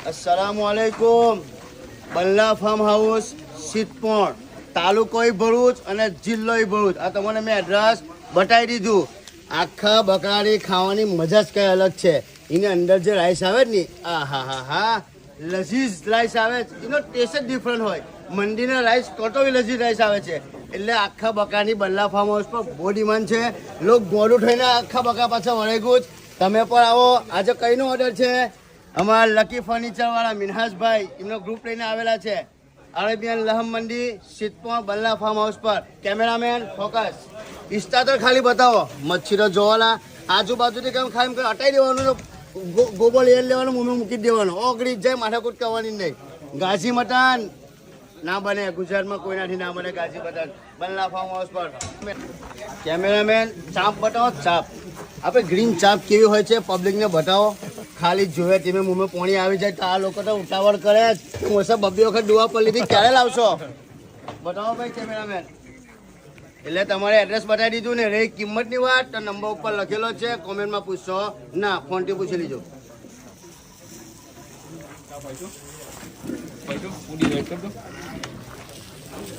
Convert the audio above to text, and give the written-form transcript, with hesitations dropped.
अस्सलामुअलैकुम। बल्ला farm house Siddhpur तालुको भरूच અને જિલ્લો ભરૂચ। આ તમને મેં એડ્રેસ બતાવી દીધું। આખા બકરાની ખાવાની મજા જ કઈ અલગ છે। એની અંદર જે રાઈસ આવે ને આ હા હા હા લઝીઝ રાઈસ આવે એનો ટેસ્ટ જ ડિફરન્ટ હોય। મંડીના રાઈસ કટોવી લઝીઝ રાઈસ આવે છે। એટલે આખા બકરાની બલ્લા ફાર્મ હાઉસ પર બહુ ડિમાન્ડ છે। લોકો ગોળું થઈને આખા બકરા પાછા વળેગું જ। તમે પણ આવો। આજે કઈનો ઓર્ડર છે? અમારા લકી ફર્નિચરવાળા મિનહાસભાઈ એમનો ગ્રુપ લઈને આવેલા છે। અરેબિયન લહમ મંડી સિદ્ધપુર બલ્લા ફાર્મ હાઉસ પર। કેમેરામેન ફોકસ ઇસ્તા તો ખાલી બતાવો। મચ્છીનો જોવાના આજુબાજુથી કેમ ખાલી હટાવી દેવાનું, ગોબર લઈ લેવાનું, મૂનું મૂકી દેવાનું, ઓગળી જાય, માથાકૂટ કરવાની નહીં। ગાજી મટન ના બને ગુજરાતમાં કોઈનાથી ના બને ગાજી મટન બલ્લા ફાર્મ હાઉસ પર। કેમેરામેન ચાપ બતાવો। ચાપ આપણે ગ્રીન ચાપ કેવી હોય છે પબ્લિકને બતાવો। ખાલી જોવે તમે મુંમાં પાણી આવી જાય તો આ લોકો તો ઉતાવળ કરે જ। મોસા બબ્બી વખત દુઆ પડી લીધી, ક્યારે લાવશો બતાવો ભાઈ કેમેરામેન। એટલે તમારે એડ્રેસ બતાવી દીધું ને। રે કિંમતની વાત તો નંબર ઉપર લખેલો છે, કોમેન્ટમાં પૂછશો ના, ફોનથી પૂછી લીજો।